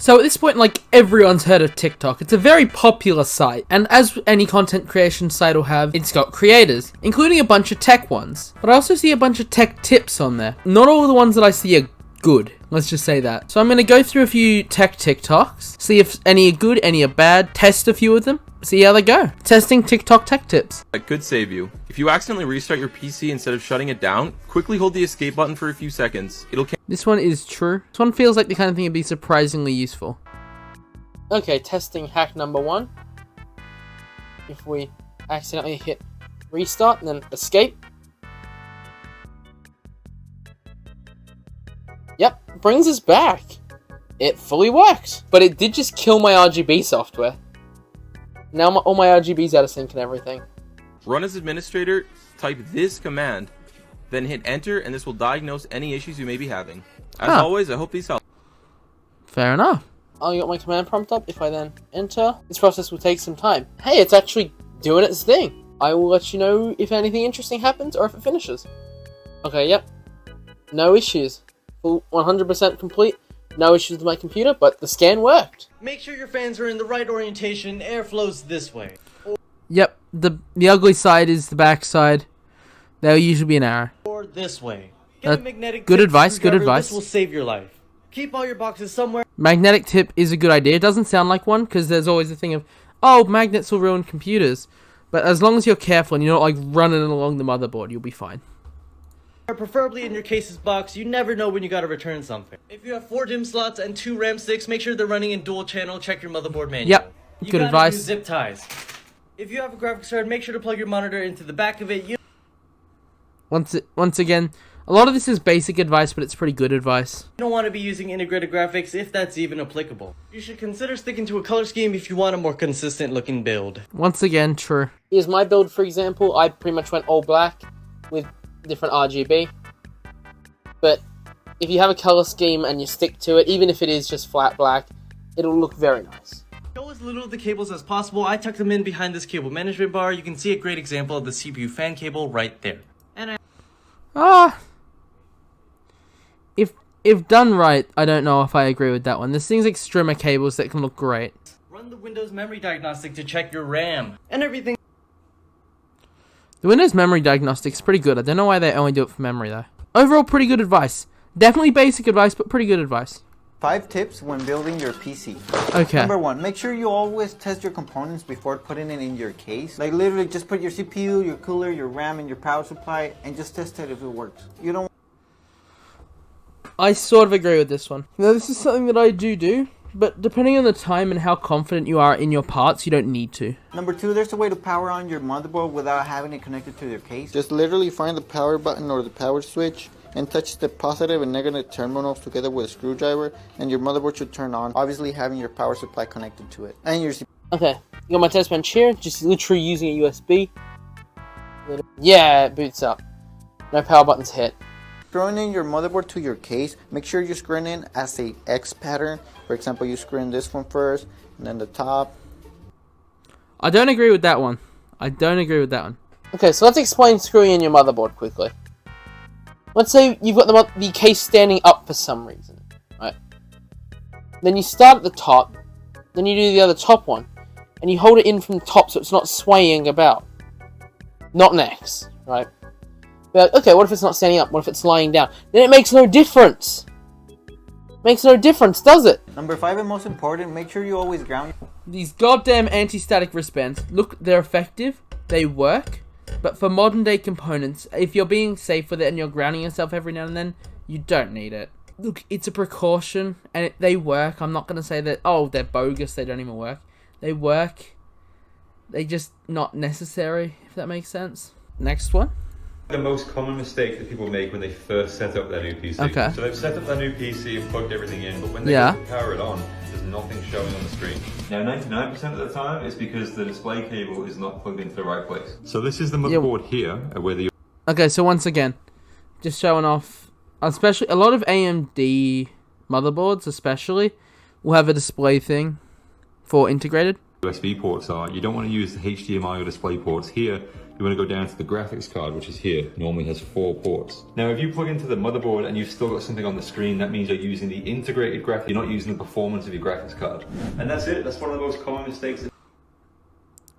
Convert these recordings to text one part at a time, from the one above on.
So at this point, like, everyone's heard of TikTok. It's a very popular site, and as any content creation site will have, it's got creators, including a bunch of tech ones. But I also see a bunch of tech tips on there. Not all of the ones that I see are good, let's just say that. So I'm going to go through a few tech TikToks, see if any are good, any are bad, test a few of them, see how they go. Testing TikTok tech tips. That could save you. If you accidentally restart your PC instead of shutting it down, quickly hold the escape button for a few seconds. This one is true. This one feels like the kind of thing that'd be surprisingly useful. Okay, testing hack number 1. If we accidentally hit restart and then escape. Yep, brings us back. It fully works. But it did just kill my RGB software. Now all my RGB's out of sync and everything. Run as administrator, type this command, then hit enter, and this will diagnose any issues you may be having. As always, I hope these help. Fair enough. I'll get my command prompt up. If I then enter, this process will take some time. Hey, it's actually doing its thing. I will let you know if anything interesting happens or if it finishes. Okay, yep. No issues. Full 100% complete. No issues with my computer, but the scan worked. Make sure your fans are in the right orientation. Air flows this way. Yep, the ugly side is the back side. There'll usually be an arrow. Or this way. Get a magnetic good tip advice, good screwdriver. advice. This will save your life. Keep all your boxes somewhere. Magnetic tip is a good idea. It doesn't sound like one, because there's always the thing of, oh, magnets will ruin computers. But as long as you're careful and you're not like running along the motherboard, you'll be fine. Preferably in your cases box. You never know when you gotta return something. If you have 4 DIMM slots and 2 RAM sticks, make sure they're running in dual channel. Check your motherboard manual. Yep, You good gotta advice. use zip ties. If you have a graphics card, make sure to plug your monitor into the back of it. Once again, a lot of this is basic advice, but it's pretty good advice. You don't want to be using integrated graphics if that's even applicable. You should consider sticking to a color scheme if you want a more consistent looking build. Once again, true. Here's my build, for example. I pretty much went all black with different RGB. But if you have a color scheme and you stick to it, even if it is just flat black, it'll look very nice. Go as little of the cables as possible. I tucked them in behind this cable management bar. You can see a great example of the CPU fan cable right there. And if done right, I don't know if I agree with that one. There's things like strimmer cables that can look great. Run the Windows memory diagnostic to check your RAM and everything. The Windows memory diagnostic is pretty good. I don't know why they only do it for memory though. Overall, pretty good advice. Definitely basic advice, but pretty good advice. 5 tips when building your PC. Okay. Number 1, make sure you always test your components before putting it in your case. Like literally just put your CPU, your cooler, your RAM, and your power supply and just test it if it works. You don't. I sort of agree with this one. Now, this is something that I do, but depending on the time and how confident you are in your parts, you don't need to. Number 2, there's a way to power on your motherboard without having it connected to your case. Just literally find the power button or the power switch and touch the positive and negative terminals together with a screwdriver and your motherboard should turn on, obviously having your power supply connected to it. And your Okay, you got my test bench here, just literally using a USB. Yeah, it boots up. No power buttons hit. Screwing in your motherboard to your case, make sure you're screwing in as a X pattern. For example, you screw in this one first and then the top. I don't agree with that one. Okay, so let's explain screwing in your motherboard quickly. Let's say you've got the case standing up for some reason, right? Then you start at the top, then you do the other top one, and you hold it in from the top so it's not swaying about. Not next, right? But okay, what if it's not standing up? What if it's lying down? Then it makes no difference. Makes no difference, does it? Number 5 and most important, make sure you always ground. These goddamn anti-static wristbands, look, they're effective, they work, but for modern day components, if you're being safe with it and you're grounding yourself every now and then, you don't need it. Look, it's a precaution, and they work. I'm not going to say that, oh, they're bogus, they don't even work. They work. They're just not necessary, if that makes sense. Next one. The most common mistake that people make when they first set up their new PC. Okay. So they've set up their new PC and plugged everything in, but when they go to power it on, there's nothing showing on the screen. Now 99% of the time it's because the display cable is not plugged into the right place. So this is the motherboard here, where the... Okay, so once again, just showing off, especially a lot of AMD motherboards especially will have a display thing for integrated. USB ports are. You don't want to use the HDMI or display ports here. You want to go down to the graphics card, which is here. Normally has 4 ports. Now, if you plug into the motherboard and you've still got something on the screen, that means you're using the integrated graphics. You're not using the performance of your graphics card. And that's it. That's one of the most common mistakes.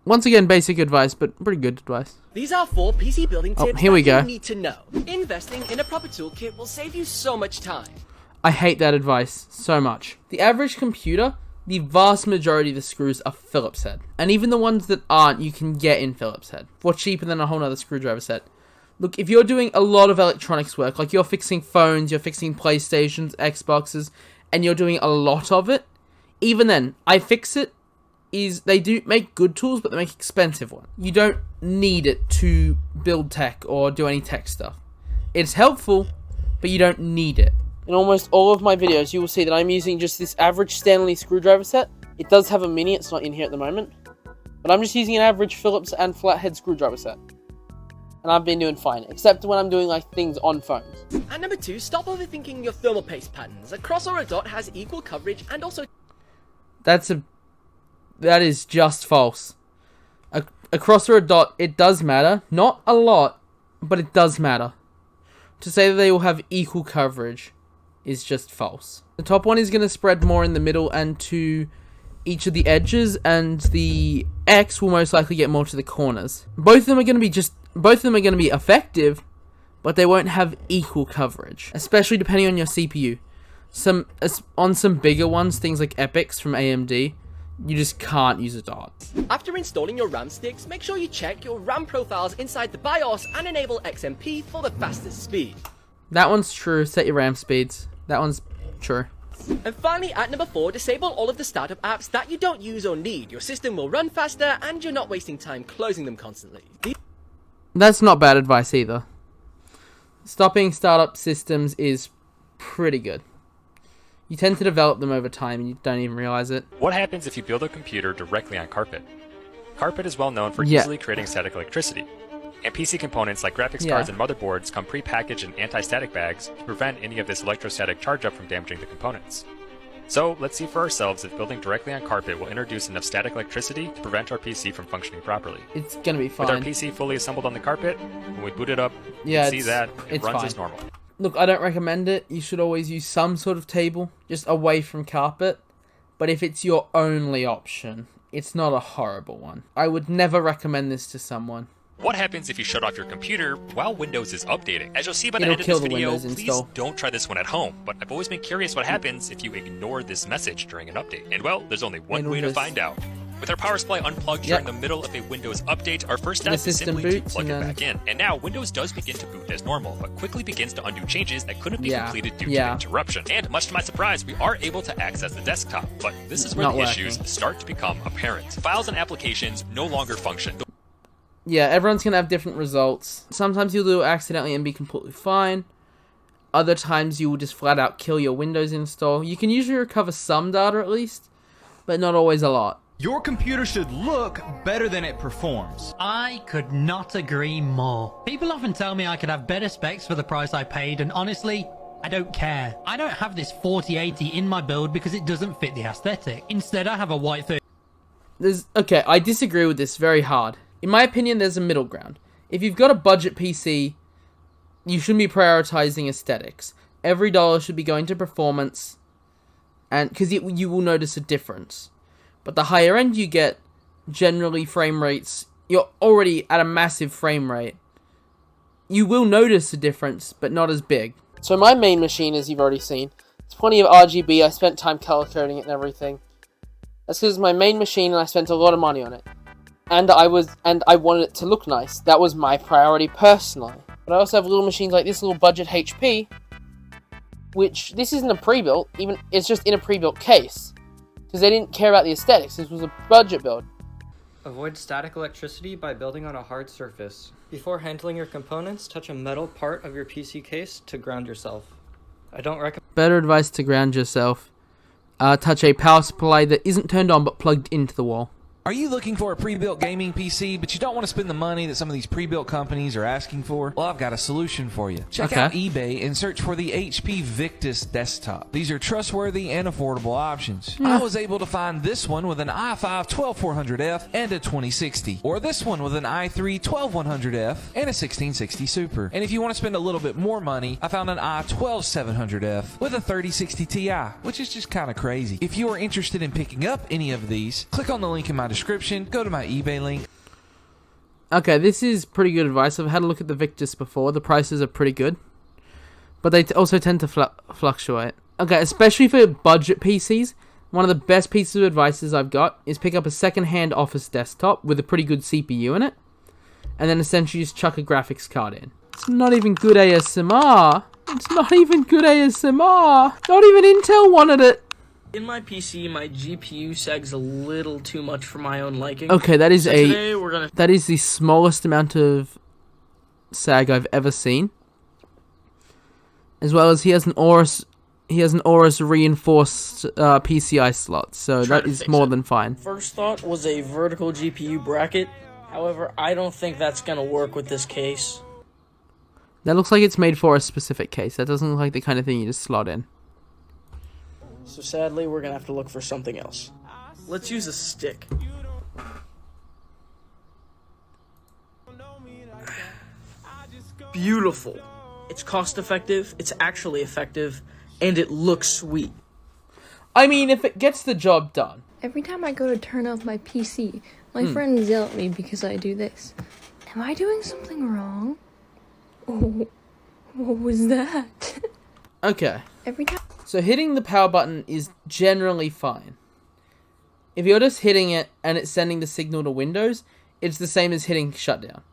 Once again, basic advice, but pretty good advice. These are 4 PC building tips here we that go. you need to know. Investing in a proper toolkit will save you so much time. I hate that advice so much. The average computer, the vast majority of the screws are Phillips head. And even the ones that aren't, you can get in Phillips head for cheaper than a whole nother screwdriver set. Look, if you're doing a lot of electronics work, like you're fixing phones, you're fixing PlayStations, Xboxes, and you're doing a lot of it, even then, iFixit they do make good tools, but they make expensive ones. You don't need it to build tech or do any tech stuff. It's helpful, but you don't need it. In almost all of my videos, you will see that I'm using just this average Stanley screwdriver set. It does have a mini, it's not in here at the moment. But I'm just using an average Phillips and flathead screwdriver set. And I've been doing fine, except when I'm doing like things on phones. And number 2, stop overthinking your thermal paste patterns. A cross or a dot has equal coverage and also... That is just false. A cross or a dot, it does matter. Not a lot, but it does matter. To say that they will have equal coverage is just false. The top one is going to spread more in the middle and to each of the edges, and the X will most likely get more to the corners. Both of them are going to be effective, but they won't have equal coverage, especially depending on your CPU. On some bigger ones, things like Epics from AMD, you just can't use a dot. After installing your RAM sticks, make sure you check your RAM profiles inside the BIOS and enable XMP for the fastest speed. That one's true. Set your RAM speeds. That one's true. And finally, at number 4, disable all of the startup apps that you don't use or need. Your system will run faster and you're not wasting time closing them constantly. That's not bad advice either. Stopping startup systems is pretty good. You tend to develop them over time and you don't even realize it. What happens if you build a computer directly on carpet? Carpet is well known for easily creating static electricity. And PC components like graphics cards and motherboards come pre-packaged in anti-static bags to prevent any of this electrostatic charge up from damaging the components. So let's see for ourselves if building directly on carpet will introduce enough static electricity to prevent our PC from functioning properly. It's gonna be fine. With our PC fully assembled on the carpet, when we boot it up, you yeah, can see that it runs as normal. Look, I don't recommend it. You should always use some sort of table, just away from carpet. But if it's your only option, it's not a horrible one. I would never recommend this to someone. What happens if you shut off your computer while Windows is updating? As you'll see by the end of this video, please don't try this one at home. But I've always been curious what happens if you ignore this message during an update. And well, there's only one way to find out. With our power supply unplugged during the middle of a Windows update, our first step is simply to plug it back in. And now Windows does begin to boot as normal, but quickly begins to undo changes that couldn't be completed due to interruption. And much to my surprise, we are able to access the desktop, but this is where the issues start to become apparent. Files and applications no longer function. Yeah, everyone's gonna have different results. Sometimes you'll do it accidentally and be completely fine. Other times you will just flat out kill your Windows install. You can usually recover some data at least, but not always a lot. Your computer should look better than it performs. I could not agree more. People often tell me I could have better specs for the price I paid, and honestly, I don't care. I don't have this 4080 in my build because it doesn't fit the aesthetic. Instead, I have a white 30. Okay, I disagree with this very hard. In my opinion, there's a middle ground. If you've got a budget PC, you shouldn't be prioritizing aesthetics. Every dollar should be going to performance, and because you will notice a difference. But the higher end you get, generally frame rates, you're already at a massive frame rate. You will notice a difference, but not as big. So my main machine, as you've already seen, it's plenty of RGB. I spent time color coding it and everything. That's because it's my main machine and I spent a lot of money on it. And I wanted it to look nice. That was my priority personally. But I also have little machines like this little budget HP, which this isn't a pre-built, it's just in a pre-built case. Because they didn't care about the aesthetics. This was a budget build. Avoid static electricity by building on a hard surface. Before handling your components, touch a metal part of your PC case to ground yourself. I don't recommend... Better advice to ground yourself. Touch a power supply that isn't turned on but plugged into the wall. Are you looking for a pre-built gaming PC, but you don't want to spend the money that some of these pre-built companies are asking for? Well, I've got a solution for you. Check out eBay and search for the HP Victus desktop. These are trustworthy and affordable options. I was able to find this one with an i5-12400F and a 2060, or this one with an i3-12100F and a 1660 Super. And if you want to spend a little bit more money, I found an i12-700F with a 3060 Ti, which is just kind of crazy. If you are interested in picking up any of these, click on the link in my description, go to my eBay link. Okay, this is pretty good advice. I've had a look at the Victus before. The prices are pretty good, but they also tend to fluctuate. Okay, especially for budget PCs, one of the best pieces of advice I've got is pick up a second-hand office desktop with a pretty good CPU in it, and then essentially just chuck a graphics card in. It's not even good ASMR. It's not even good ASMR. Not even Intel wanted it. In my PC, my GPU sags a little too much for my own liking. Okay, that is so today we're gonna... that is the smallest amount of sag I've ever seen. As well as he has an Aorus reinforced PCI slot, so that is more than fine. First thought was a vertical GPU bracket. However, I don't think that's gonna work with this case. That looks like it's made for a specific case. That doesn't look like the kind of thing you just slot in. So sadly, we're gonna have to look for something else. Let's use a stick. Beautiful. It's cost effective, it's actually effective, and it looks sweet. I mean, if it gets the job done. Every time I go to turn off my PC, my friends yell at me because I do this. Am I doing something wrong? Oh, what was that? Okay. Every time. So hitting the power button is generally fine. If you're just hitting it and it's sending the signal to Windows, it's the same as hitting shutdown.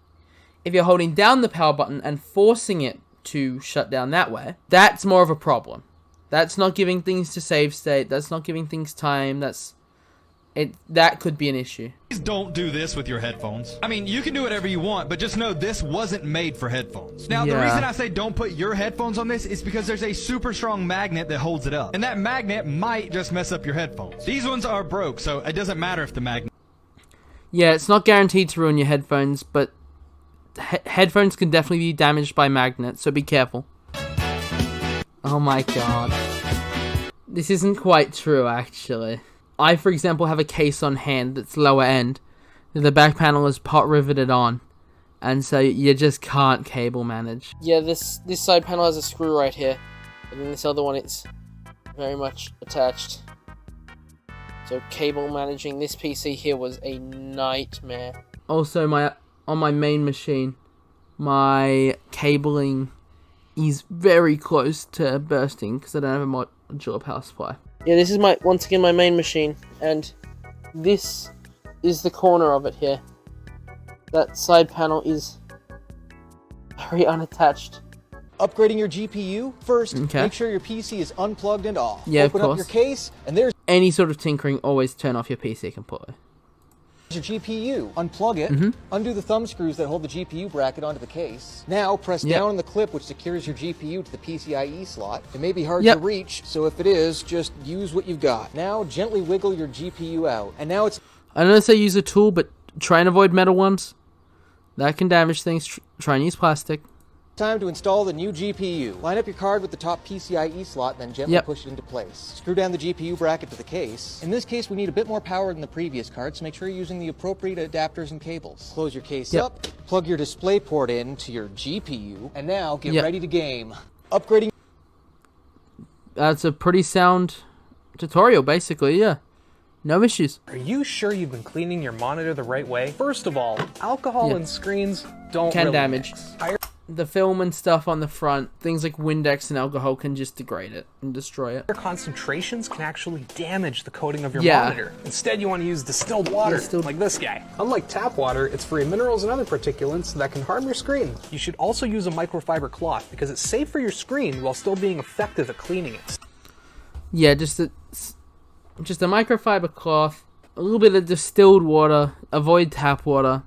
If you're holding down the power button and forcing it to shut down that way, that's more of a problem. That's not giving things to save state, that's not giving things time, that could be an issue. Please don't do this with your headphones. I mean, you can do whatever you want, but just know this wasn't made for headphones. Now, the reason I say don't put your headphones on this is because there's a super strong magnet that holds it up. And that magnet might just mess up your headphones. These ones are broke, so it doesn't matter if the magnet... Yeah, it's not guaranteed to ruin your headphones, but headphones can definitely be damaged by magnets, so be careful. Oh my god. This isn't quite true, actually. I, for example, have a case on hand that's lower end. The back panel is pot riveted on, and so you just can't cable manage. Yeah, this side panel has a screw right here, and then this other one, it's very much attached. So cable managing this PC here was a nightmare. Also, on my main machine, my cabling is very close to bursting because I don't have a modular power supply. Yeah, this is once again my main machine, and this is the corner of it here. That side panel is very unattached. Upgrading your GPU? First, make sure your PC is unplugged and off. Yeah, Open up your case, and there's any sort of tinkering, always turn off your PC completely. your GPU. Unplug it, undo the thumb screws that hold the GPU bracket onto the case. Now press down on the clip which secures your GPU to the PCIe slot. It may be hard to reach, so if it is, just use what you've got. Now gently wiggle your GPU out. And now it's... I don't know if they use a tool, but try and avoid metal ones. That can damage things. Try and use plastic. Time to install the new GPU. Line up your card with the top PCIe slot, then gently push it into place. Screw down the GPU bracket to the case. In this case, we need a bit more power than the previous card, so make sure you're using the appropriate adapters and cables. Close your case up, plug your display port in to your GPU, and now get ready to game. Upgrading... That's a pretty sound tutorial, basically, yeah. No issues. Are you sure you've been cleaning your monitor the right way? First of all, alcohol and screens don't really damage. The film and stuff on the front, things like Windex and alcohol can just degrade it and destroy it. Concentrations can actually damage the coating of your monitor. Instead, you want to use distilled water, like this guy. Unlike tap water, it's free of minerals and other particulates that can harm your screen. You should also use a microfiber cloth because it's safe for your screen while still being effective at cleaning it. Yeah, just a microfiber cloth, a little bit of distilled water, avoid tap water,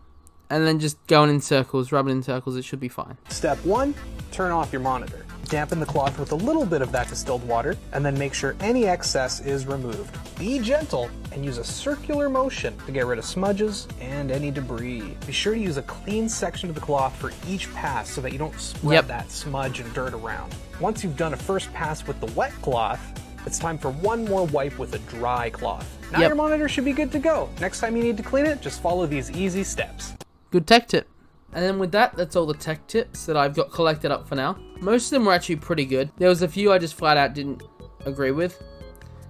and then just going in circles, rubbing in circles, it should be fine. Step 1, turn off your monitor. dampen the cloth with a little bit of that distilled water, and then make sure any excess is removed. Be gentle and use a circular motion to get rid of smudges and any debris. Be sure to use a clean section of the cloth for each pass so that you don't spread that smudge and dirt around. Once you've done a first pass with the wet cloth, it's time for one more wipe with a dry cloth. Now your monitor should be good to go. Next time you need to clean it, just follow these easy steps. Good tech tip. And then with that, that's all the tech tips that I've got collected up for now. Most of them were actually pretty good. There was a few I just flat out didn't agree with.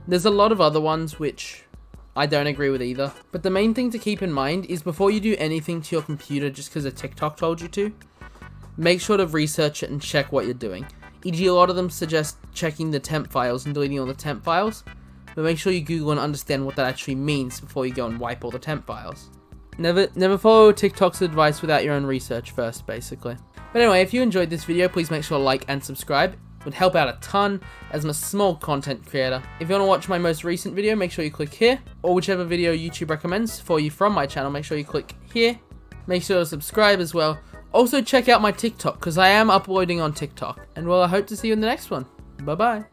There's a lot of other ones which I don't agree with either. But the main thing to keep in mind is before you do anything to your computer just because a TikTok told you to, make sure to research it and check what you're doing. E.g., a lot of them suggest checking the temp files and deleting all the temp files, but make sure you Google and understand what that actually means before you go and wipe all the temp files. Never follow TikTok's advice without your own research first, basically. But anyway, if you enjoyed this video, please make sure to like and subscribe. It would help out a ton as I'm a small content creator. If you want to watch my most recent video, make sure you click here, or whichever video YouTube recommends for you from my channel, make sure you click here. Make sure to subscribe as well. Also check out my TikTok, because I am uploading on TikTok. And well, I hope to see you in the next one. Bye-bye.